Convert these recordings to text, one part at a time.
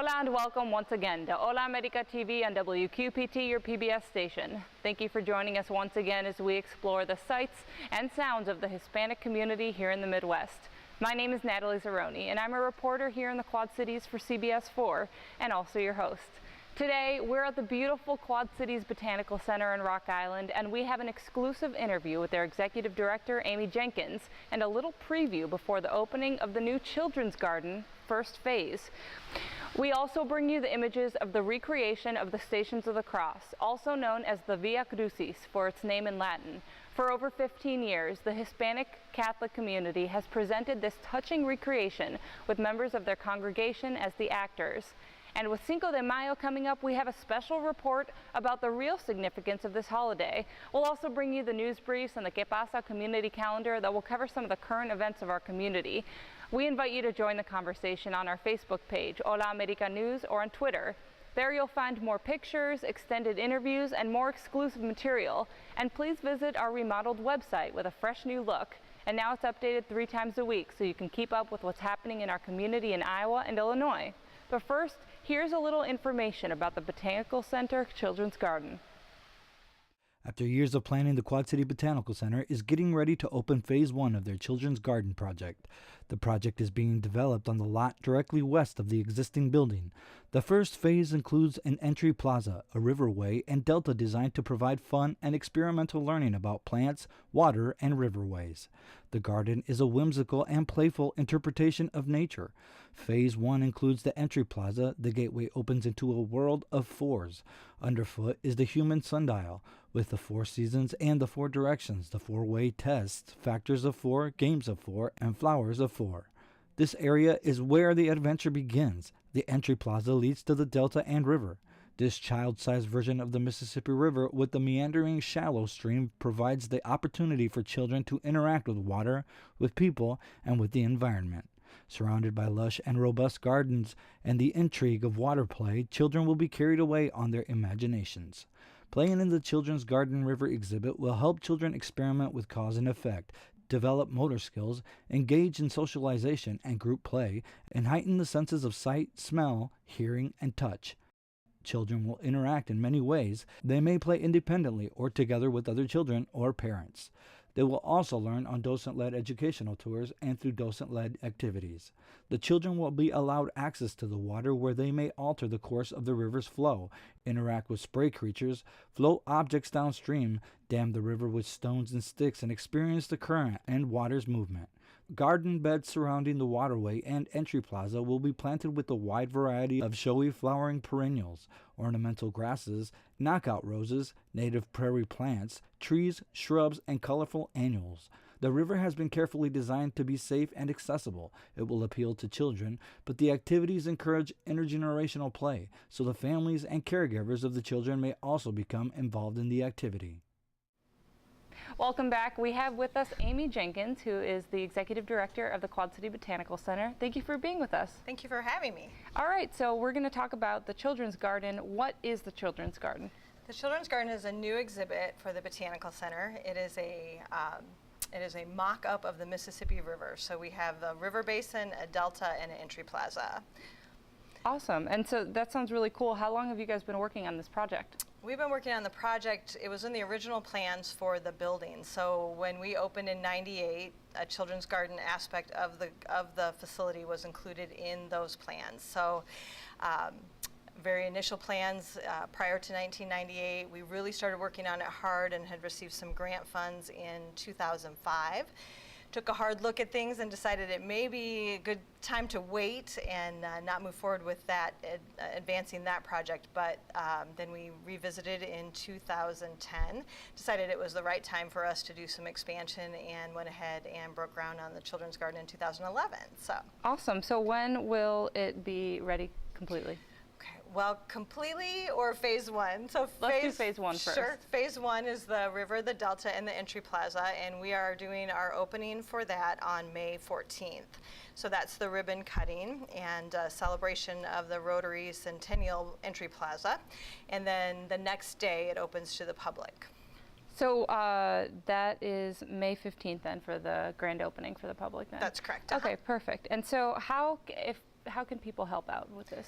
Hola and welcome once again to Hola America TV on WQPT, your PBS station. Thank you for joining us once again as we explore the sights and sounds of the Hispanic community here in the Midwest. My name is Natalie Zeroni and I'm a reporter here in the Quad Cities for CBS 4 and also your host. Today we're at the beautiful Quad Cities Botanical Center in Rock Island and we have an exclusive interview with their executive director Amy Jenkins and a little preview before the opening of the new children's garden first phase. We also bring you the images of the recreation of the Stations of the Cross, also known as the Via Crucis for its name in Latin. For over 15 years, the Hispanic Catholic community has presented this touching recreation with members of their congregation as the actors. And with Cinco de Mayo coming up, we have a special report about the real significance of this holiday. We'll also bring you the news briefs and the Que Pasa community calendar that will cover some of the current events of our community. We invite you to join the conversation on our Facebook page, Hola America News, or on Twitter. There you'll find more pictures, extended interviews, and more exclusive material. And please visit our remodeled website with a fresh new look. And now it's updated 3 times a week, so you can keep up with what's happening in our community in Iowa and Illinois. But first, here's a little information about the Botanical Center Children's Garden. After years of planning, the Quad City Botanical Center is getting ready to open Phase 1 of their Children's Garden project. The project is being developed on the lot directly west of the existing building. The first phase includes an entry plaza, a riverway, and delta designed to provide fun and experimental learning about plants, water, and riverways. The garden is a whimsical and playful interpretation of nature. Phase 1 includes the entry plaza. The gateway opens into a world of 4s. Underfoot is the human sundial, with the 4 seasons and the 4 directions, the 4-way tests, factors of 4, games of 4, and flowers of 4. This area is where the adventure begins. The entry plaza leads to the delta and river. This child-sized version of the Mississippi River with the meandering shallow stream provides the opportunity for children to interact with water, with people, and with the environment. Surrounded by lush and robust gardens and the intrigue of water play, children will be carried away on their imaginations. Playing in the Children's Garden River exhibit will help children experiment with cause and effect, develop motor skills, engage in socialization and group play, and heighten the senses of sight, smell, hearing, and touch. Children will interact in many ways. They may play independently or together with other children or parents. They will also learn on docent-led educational tours and through docent-led activities. The children will be allowed access to the water where they may alter the course of the river's flow, interact with spray creatures, float objects downstream, dam the river with stones and sticks, and experience the current and water's movement. Garden beds surrounding the waterway and entry plaza will be planted with a wide variety of showy flowering perennials, ornamental grasses, knockout roses, native prairie plants, trees, shrubs, and colorful annuals. The river has been carefully designed to be safe and accessible. It will appeal to children, but the activities encourage intergenerational play, so the families and caregivers of the children may also become involved in the activity. Welcome back. We have with us Amy Jenkins, who is the Executive Director of the Quad City Botanical Center. Thank you for being with us. Thank you for having me. All right, so we're going to talk about the Children's Garden. What is the Children's Garden? The Children's Garden is a new exhibit for the Botanical Center. It is a mock-up of the Mississippi River. So we have the river basin, a delta, and an entry plaza. Awesome. And so that sounds really cool. How long have you guys been working on this project? We've been working on the project. It was in the original plans for the building. So when we opened in '98, a children's garden aspect of the facility was included in those plans. So very initial plans prior to 1998. We really started working on it hard and had received some grant funds in 2005. Took a hard look at things and decided it may be a good time to wait and not move forward with that, advancing that project. But then we revisited in 2010, decided it was the right time for us to do some expansion, and went ahead and broke ground on the Children's Garden in 2011. So awesome. So when will it be ready completely? Well, completely or phase 1? So let's do phase 1 first. Sure. Phase 1 is the river, the delta, and the entry plaza, and we are doing our opening for that on May 14th. So that's the ribbon cutting and celebration of the Rotary Centennial Entry Plaza, and then the next day it opens to the public. So that is May 15th then for the grand opening for the public then? That's correct. Okay, perfect. And so how can people help out with this?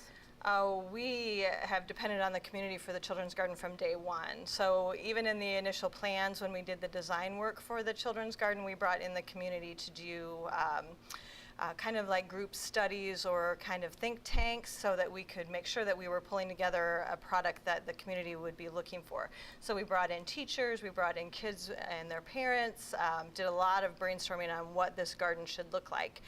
We have depended on the community for the Children's Garden from day one. So even in the initial plans, when we did the design work for the Children's Garden, we brought in the community to do kind of like group studies or kind of think tanks so that we could make sure that we were pulling together a product that the community would be looking for. So we brought in teachers, we brought in kids and their parents, did a lot of brainstorming on what this garden should look like.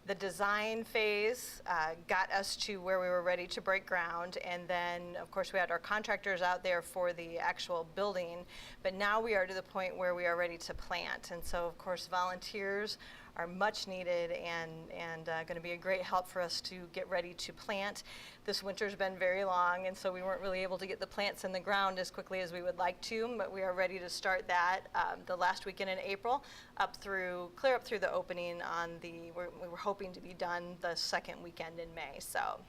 The design phase got us to where we were ready to break ground, and then of course we had our contractors out there for the actual building, but now we are to the point where we are ready to plant. And so of course volunteers are much needed and going to be a great help for us to get ready to plant. This winter's been very long, and so we weren't really able to get the plants in the ground as quickly as we would like to, but we are ready to start that the last weekend in April, clear up through the opening on we were hoping to be done the second weekend in May. So.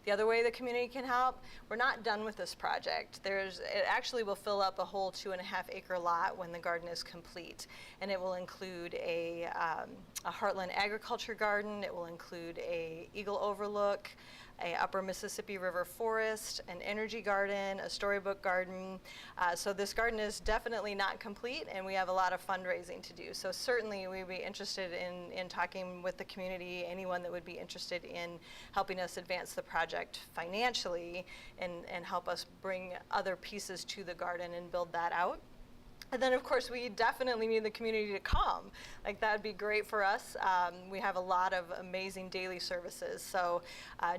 The other way the community can help, we're not done with this project. It actually will fill up a whole 2.5 acre lot when the garden is complete, and it will include a Heartland agriculture garden. It will include a eagle overlook, a upper Mississippi River forest, an energy garden, a storybook garden. So this garden is definitely not complete, and we have a lot of fundraising to do. So certainly we'd be interested in talking with the community, anyone that would be interested in helping us advance the project financially and help us bring other pieces to the garden and build that out. And then, of course, we definitely need the community to come. Like, that'd be great for us. We have a lot of amazing daily services. So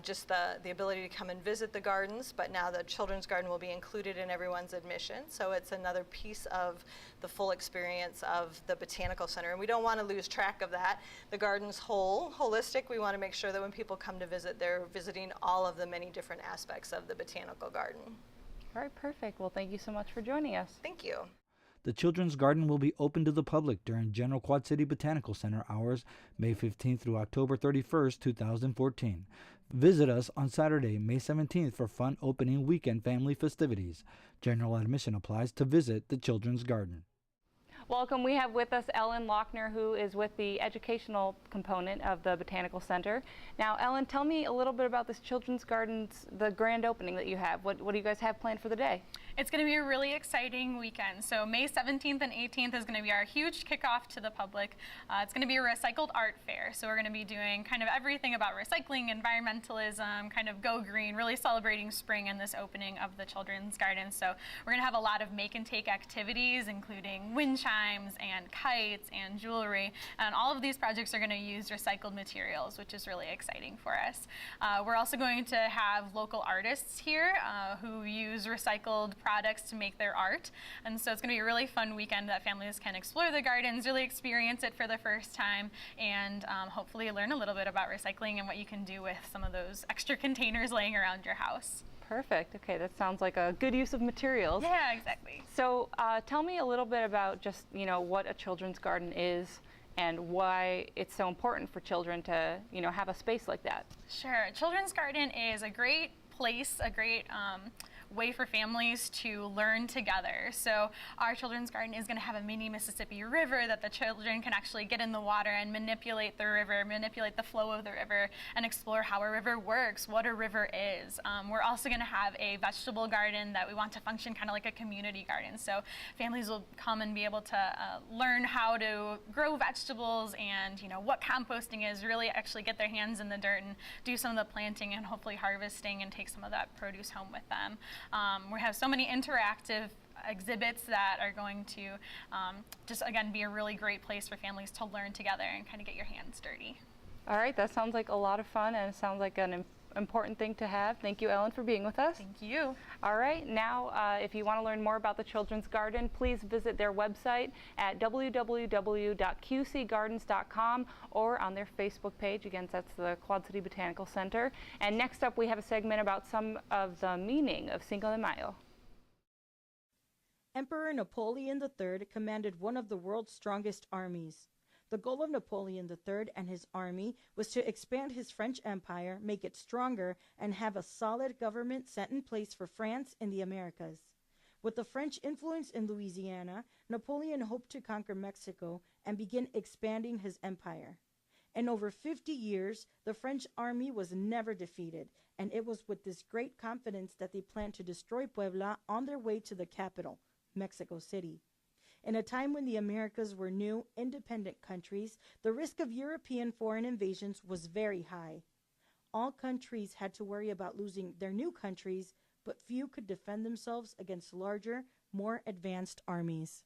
just the ability to come and visit the gardens, but now the Children's Garden will be included in everyone's admission. So it's another piece of the full experience of the Botanical Center. And we don't want to lose track of that. The garden's holistic. We want to make sure that when people come to visit, they're visiting all of the many different aspects of the Botanical Garden. All right, perfect. Well, thank you so much for joining us. Thank you. The Children's Garden will be open to the public during General Quad City Botanical Center hours, May 15th through October 31st, 2014. Visit us on Saturday, May 17th for fun opening weekend family festivities. General admission applies to visit the Children's Garden. Welcome. We have with us Ellen Lochner, who is with the educational component of the Botanical Center. Now, Ellen, tell me a little bit about this Children's Garden's, the grand opening that you have. What do you guys have planned for the day? It's going to be a really exciting weekend. So May 17th and 18th is going to be our huge kickoff to the public. It's going to be a recycled art fair. So we're going to be doing kind of everything about recycling, environmentalism, kind of go green, really celebrating spring and this opening of the Children's Garden. So we're going to have a lot of make and take activities, including wind chimes and kites and jewelry. And all of these projects are going to use recycled materials, which is really exciting for us. We're also going to have local artists here who use recycled products to make their art. And so it's going to be a really fun weekend that families can explore the gardens, really experience it for the first time, and hopefully learn a little bit about recycling and what you can do with some of those extra containers laying around your house. Perfect. Okay, that sounds like a good use of materials. Yeah, exactly. So tell me a little bit about just, what a children's garden is and why it's so important for children to, have a space like that. Sure. Children's Garden is a great place, a great way for families to learn together. So our Children's Garden is going to have a mini Mississippi River that the children can actually get in the water and manipulate the river, manipulate the flow of the river, and explore how a river works, what a river is. We're also going to have a vegetable garden that we want to function kind of like a community garden. So families will come and be able to learn how to grow vegetables and what composting is, really actually get their hands in the dirt and do some of the planting and hopefully harvesting and take some of that produce home with them. We have so many interactive exhibits that are going to just, again, be a really great place for families to learn together and kind of get your hands dirty. All right, that sounds like a lot of fun, and it sounds like an important thing to have. Thank you, Ellen, for being with us. Thank you. All right, now if you want to learn more about the Children's Garden, please visit their website at www.qcgardens.com or on their Facebook page. Again, that's the Quad City Botanical Center. And next up, we have a segment about some of the meaning of Cinco de Mayo. Emperor Napoleon III commanded one of the world's strongest armies. The goal of Napoleon III and his army was to expand his French Empire, make it stronger, and have a solid government set in place for France in the Americas. With the French influence in Louisiana, Napoleon hoped to conquer Mexico and begin expanding his empire. In over 50 years, the French army was never defeated, and it was with this great confidence that they planned to destroy Puebla on their way to the capital, Mexico City. In a time when the Americas were new, independent countries, the risk of European foreign invasions was very high. All countries had to worry about losing their new countries, but few could defend themselves against larger, more advanced armies.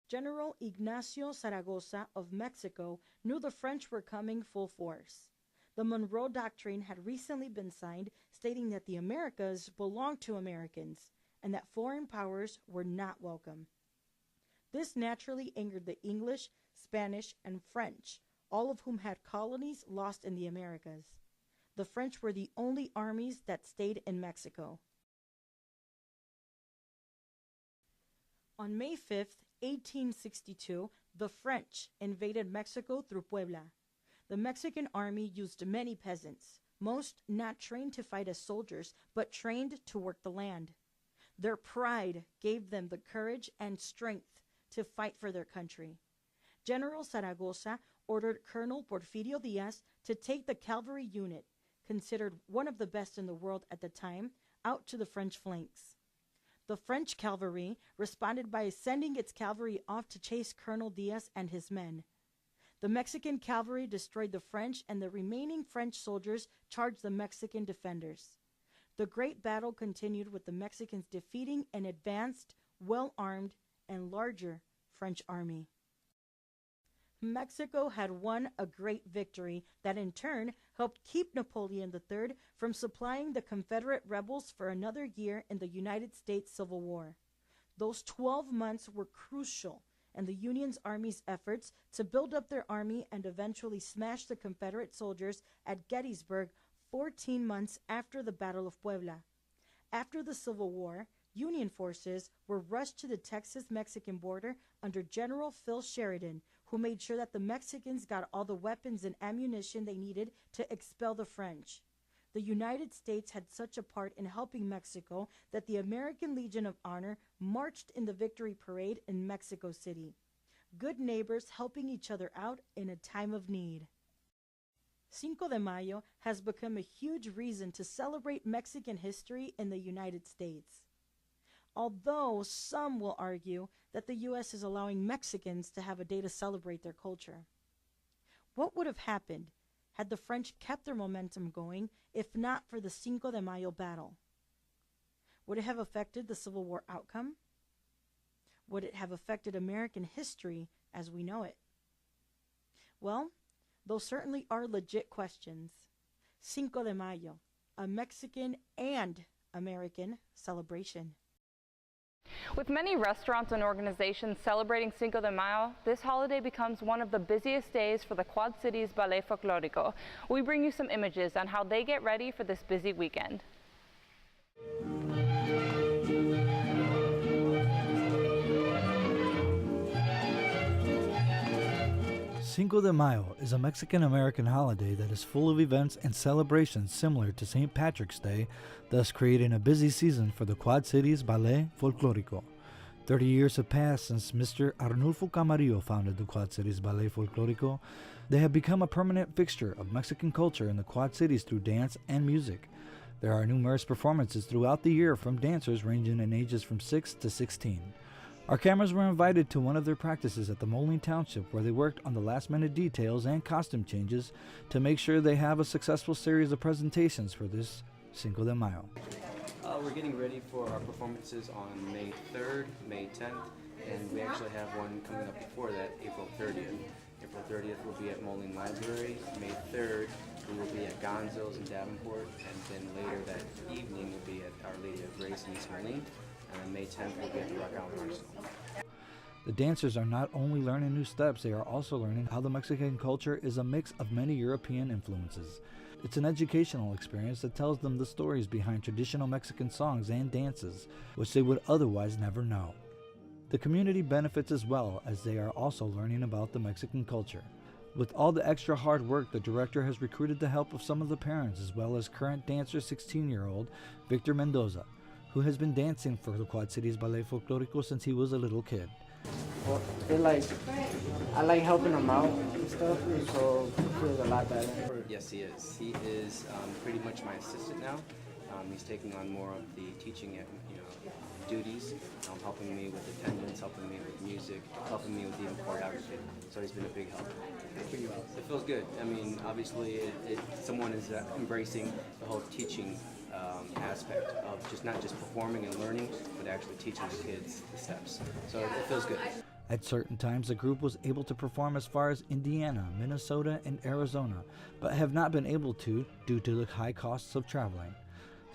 General Ignacio Zaragoza of Mexico knew the French were coming full force. The Monroe Doctrine had recently been signed, stating that the Americas belonged to Americans and that foreign powers were not welcome. This naturally angered the English, Spanish, and French, all of whom had colonies lost in the Americas. The French were the only armies that stayed in Mexico. On May 5th, 1862, the French invaded Mexico through Puebla. The Mexican army used many peasants, most not trained to fight as soldiers, but trained to work the land. Their pride gave them the courage and strength to fight for their country. General Zaragoza ordered Colonel Porfirio Diaz to take the cavalry unit, considered one of the best in the world at the time, out to the French flanks. The French cavalry responded by sending its cavalry off to chase Colonel Diaz and his men. The Mexican cavalry destroyed the French, and the remaining French soldiers charged the Mexican defenders. The great battle continued with the Mexicans defeating an advanced, well-armed, and larger French army. Mexico had won a great victory that in turn helped keep Napoleon III from supplying the Confederate rebels for another year in the United States Civil War. Those 12 months were crucial in the Union's army's efforts to build up their army and eventually smash the Confederate soldiers at Gettysburg 14 months after the Battle of Puebla. After the Civil War, Union forces were rushed to the Texas-Mexican border under General Phil Sheridan, who made sure that the Mexicans got all the weapons and ammunition they needed to expel the French. The United States had such a part in helping Mexico that the American Legion of Honor marched in the victory parade in Mexico City. Good neighbors helping each other out in a time of need. Cinco de Mayo has become a huge reason to celebrate Mexican history in the United States. Although some will argue that the U.S. is allowing Mexicans to have a day to celebrate their culture. What would have happened had the French kept their momentum going if not for the Cinco de Mayo battle? Would it have affected the Civil War outcome? Would it have affected American history as we know it? Well, those certainly are legit questions. Cinco de Mayo, a Mexican and American celebration. With many restaurants and organizations celebrating Cinco de Mayo, this holiday becomes one of the busiest days for the Quad Cities Ballet Folklorico. We bring you some images on how they get ready for this busy weekend. Cinco de Mayo is a Mexican-American holiday that is full of events and celebrations similar to St. Patrick's Day, thus creating a busy season for the Quad Cities Ballet Folklorico. 30 years have passed since Mr. Arnulfo Camarillo founded the Quad Cities Ballet Folklorico. They have become a permanent fixture of Mexican culture in the Quad Cities through dance and music. There are numerous performances throughout the year from dancers ranging in ages from 6 to 16. Our cameras were invited to one of their practices at the Moline Township, where they worked on the last-minute details and costume changes to make sure they have a successful series of presentations for this Cinco de Mayo. We're getting ready for our performances on May 3rd, May 10th, and we actually have one coming up before that, April 30th. April 30th will be at Moline Library. May 3rd, we will be at Gonzo's in Davenport, and then later that evening will be at Our Lady of Grace in East Moline. And May 10th will be at the Rock Island Arsenal. The dancers are not only learning new steps, they are also learning how the Mexican culture is a mix of many European influences. It's an educational experience that tells them the stories behind traditional Mexican songs and dances, which they would otherwise never know. The community benefits as well, as they are also learning about the Mexican culture. With all the extra hard work, the director has recruited the help of some of the parents, as well as current dancer 16-year-old Victor Mendoza, who has been dancing for the Quad Cities Ballet Folklorico since he was a little kid. Well, I like helping them out and stuff, so it feels a lot better. Yes, he is. He is pretty much my assistant now. He's taking on more of the teaching, duties, helping me with attendance, helping me with music, helping me with even choreography. So he's been a big help. It feels good. I mean, obviously, someone is embracing the whole teaching aspect of not just performing and learning, but actually teaching the kids the steps. So it feels good. At certain times, the group was able to perform as far as Indiana, Minnesota, and Arizona, but have not been able to due to the high costs of traveling.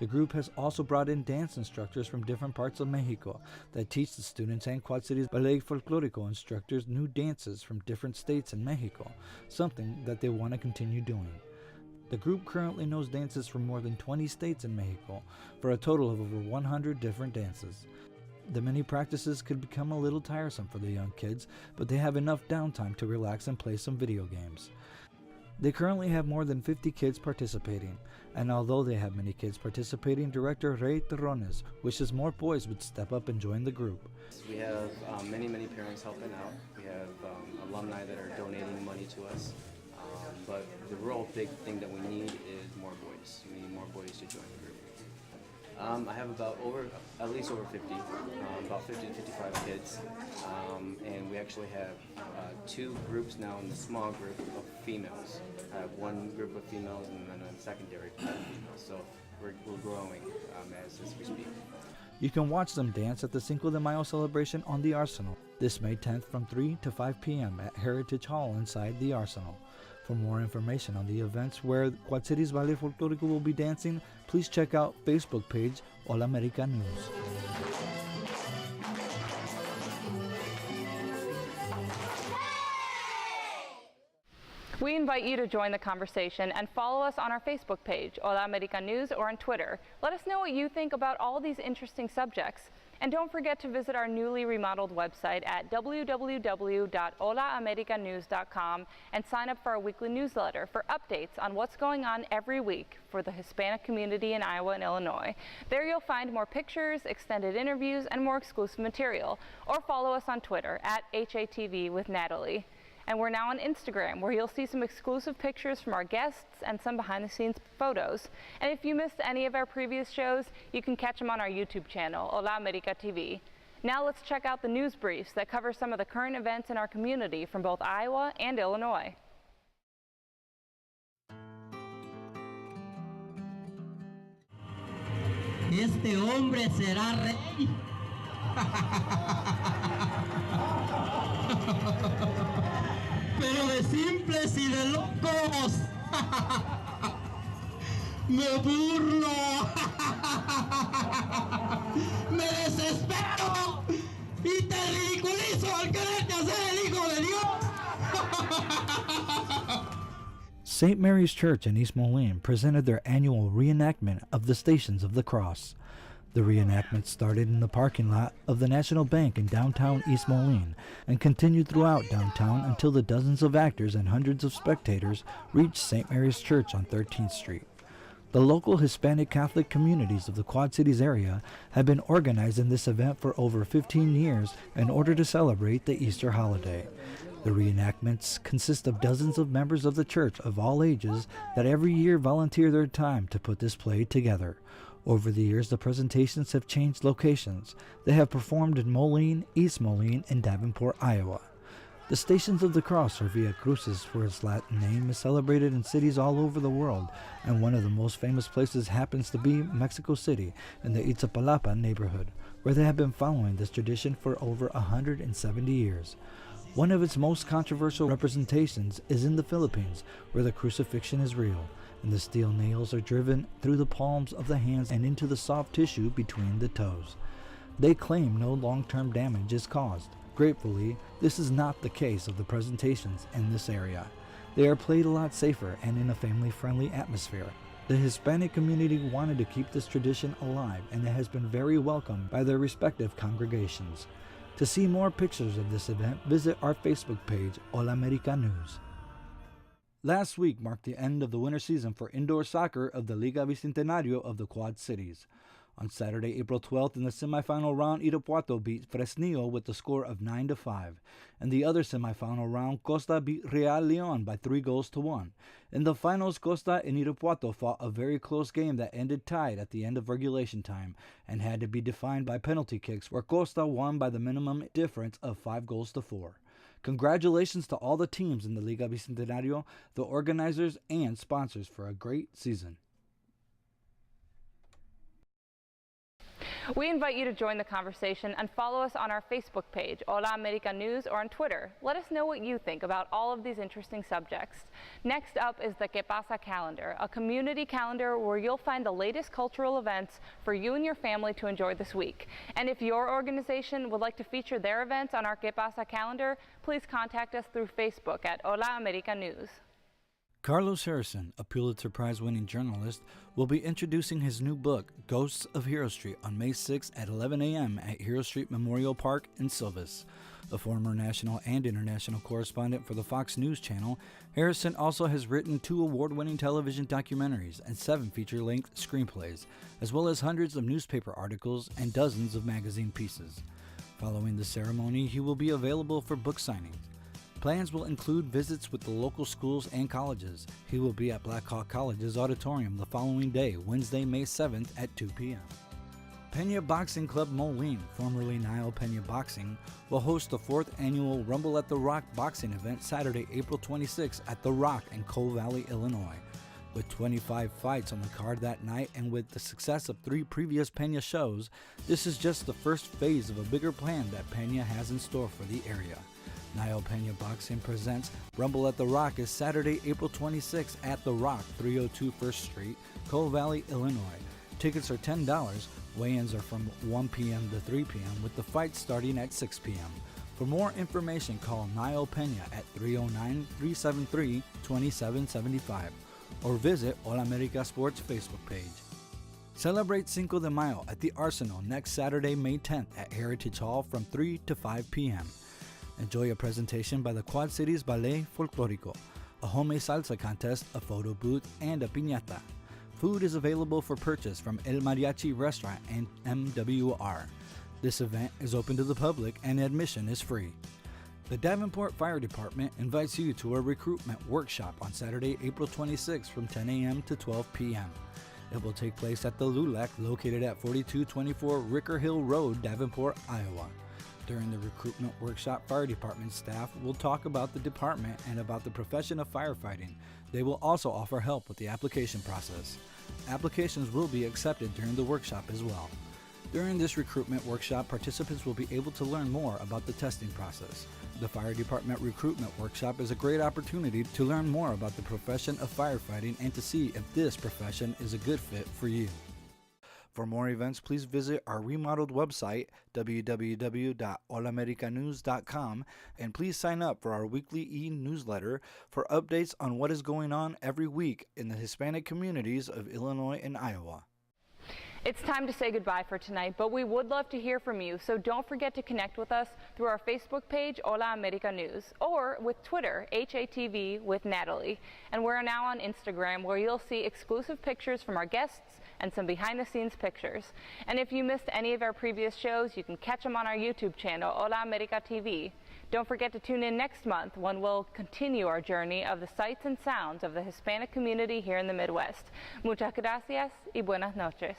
The group has also brought in dance instructors from different parts of Mexico that teach the students and Quad Cities Ballet Folklorico instructors new dances from different states in Mexico, something that they want to continue doing. The group currently knows dances from more than 20 states in Mexico for a total of over 100 different dances. The many practices could become a little tiresome for the young kids, but they have enough downtime to relax and play some video games. They currently have more than 50 kids participating, and although they have many kids participating, director Ray Terrones wishes more boys would step up and join the group. We have many parents helping out. We have alumni that are donating money to us, but the real big thing that we need is more boys. We need more boys to join the group. I have at least over 50, about 50 to 55 kids, and we actually have 2 groups now in the small group of females. I have one group of females and then a secondary group of females, so we're growing as we speak. You can watch them dance at the Cinco de Mayo celebration on the Arsenal this May 10th from 3 to 5 p.m. at Heritage Hall inside the Arsenal. For more information on the events where Quad Cities Ballet Folklorico will be dancing, please check out Facebook page Hola America News. We invite you to join the conversation and follow us on our Facebook page, Hola America News, or on Twitter. Let us know what you think about all these interesting subjects. And don't forget to visit our newly remodeled website at www.holaamericanews.com and sign up for our weekly newsletter for updates on what's going on every week for the Hispanic community in Iowa and Illinois. There you'll find more pictures, extended interviews, and more exclusive material. Or follow us on Twitter at HATV with Natalie. And we're now on Instagram, where you'll see some exclusive pictures from our guests and some behind-the-scenes photos. And if you missed any of our previous shows, you can catch them on our YouTube channel, Hola America TV. Now let's check out the news briefs that cover some of the current events in our community from both Iowa and Illinois. Este hombre será rey. Pero de simples y de locos me burlo, me desespero y te ridiculizo al quererte hacer el hijo de Dios. St. Mary's Church in East Moline presented their annual reenactment of the Stations of the Cross. The reenactment started in the parking lot of the National Bank in downtown East Moline and continued throughout downtown until the dozens of actors and hundreds of spectators reached St. Mary's Church on 13th Street. The local Hispanic Catholic communities of the Quad Cities area have been organizing this event for over 15 years in order to celebrate the Easter holiday. The reenactments consist of dozens of members of the church of all ages that every year volunteer their time to put this play together. Over the years, the presentations have changed locations. They have performed in Moline, East Moline, and Davenport, Iowa. The Stations of the Cross, or Via Crucis for its Latin name, is celebrated in cities all over the world, and one of the most famous places happens to be Mexico City in the Iztapalapa neighborhood, where they have been following this tradition for over 170 years. One of its most controversial representations is in the Philippines, where the crucifixion is real, and the steel nails are driven through the palms of the hands and into the soft tissue between the toes. They claim no long-term damage is caused. Gratefully, this is not the case of the presentations in this area. They are played a lot safer and in a family-friendly atmosphere. The Hispanic community wanted to keep this tradition alive, and it has been very welcomed by their respective congregations. To see more pictures of this event, visit our Facebook page, Hola America News. Last week marked the end of the winter season for indoor soccer of the Liga Bicentenario of the Quad Cities. On Saturday, April 12th, in the semifinal round, Irapuato beat Fresnillo with the score of 9-5. In the other semifinal round, Costa beat Real León by 3-1. In the finals, Costa and Irapuato fought a very close game that ended tied at the end of regulation time and had to be defined by penalty kicks, where Costa won by the minimum difference of 5-4. Congratulations to all the teams in the Liga Bicentenario, the organizers, and sponsors for a great season. We invite you to join the conversation and follow us on our Facebook page, Hola America News, or on Twitter. Let us know what you think about all of these interesting subjects. Next up is the Que Pasa calendar, a community calendar where you'll find the latest cultural events for you and your family to enjoy this week. And if your organization would like to feature their events on our Que Pasa calendar, please contact us through Facebook at Hola America News. Carlos Harrison, a Pulitzer Prize-winning journalist, will be introducing his new book, Ghosts of Hero Street, on May 6 at 11 a.m. at Hero Street Memorial Park in Silvis. A former national and international correspondent for the Fox News Channel, Harrison also has written 2 award-winning television documentaries and 7 feature-length screenplays, as well as hundreds of newspaper articles and dozens of magazine pieces. Following the ceremony, he will be available for book signings. Plans will include visits with the local schools and colleges. He will be at Black Hawk College's auditorium the following day, Wednesday, May 7th at 2 p.m. Pena Boxing Club Moline, formerly Nile Pena Boxing, will host the 4th annual Rumble at the Rock boxing event Saturday, April 26th at The Rock in Coal Valley, Illinois. With 25 fights on the card that night and with the success of 3 previous Pena shows, this is just the first phase of a bigger plan that Pena has in store for the area. Nile Pena Boxing presents Rumble at the Rock is Saturday, April 26th at The Rock, 302 First Street, Coal Valley, Illinois. Tickets are $10. Weigh-ins are from 1 p.m. to 3 p.m. with the fight starting at 6 p.m. For more information, call Nile Pena at 309-373-2775 or visit Hola America Sports Facebook page. Celebrate Cinco de Mayo at the Arsenal next Saturday, May 10th at Heritage Hall from 3 to 5 p.m. Enjoy a presentation by the Quad Cities Ballet Folklorico, a homemade salsa contest, a photo booth, and a piñata. Food is available for purchase from El Mariachi Restaurant and MWR. This event is open to the public and admission is free. The Davenport Fire Department invites you to a recruitment workshop on Saturday, April 26th from 10 a.m. to 12 p.m. It will take place at the LULAC located at 4224 Ricker Hill Road, Davenport, Iowa. During the recruitment workshop, fire department staff will talk about the department and about the profession of firefighting. They will also offer help with the application process. Applications will be accepted during the workshop as well. During this recruitment workshop, participants will be able to learn more about the testing process. The fire department recruitment workshop is a great opportunity to learn more about the profession of firefighting and to see if this profession is a good fit for you. For more events, please visit our remodeled website, www.holamericanews.com, and please sign up for our weekly e-newsletter for updates on what is going on every week in the Hispanic communities of Illinois and Iowa. It's time to say goodbye for tonight, but we would love to hear from you, so don't forget to connect with us through our Facebook page, Hola America News, or with Twitter, HATV with Natalie. And we're now on Instagram, where you'll see exclusive pictures from our guests and some behind-the-scenes pictures. And if you missed any of our previous shows, you can catch them on our YouTube channel, Hola America TV. Don't forget to tune in next month when we'll continue our journey of the sights and sounds of the Hispanic community here in the Midwest. Muchas gracias y buenas noches.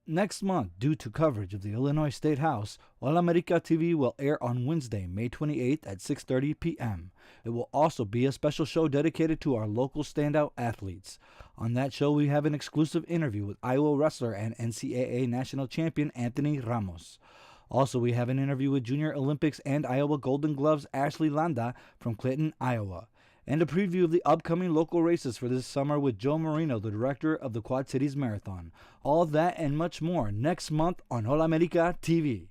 Next month, due to coverage of the Illinois State House, Hola America TV will air on Wednesday, May 28th at 6:30 p.m. It will also be a special show dedicated to our local standout athletes. On that show, we have an exclusive interview with Iowa wrestler and NCAA national champion Anthony Ramos. Also, we have an interview with Junior Olympics and Iowa Golden Gloves Ashley Landa from Clinton, Iowa, and a preview of the upcoming local races for this summer with Joe Marino, the director of the Quad Cities Marathon. All of that and much more next month on Hola America TV.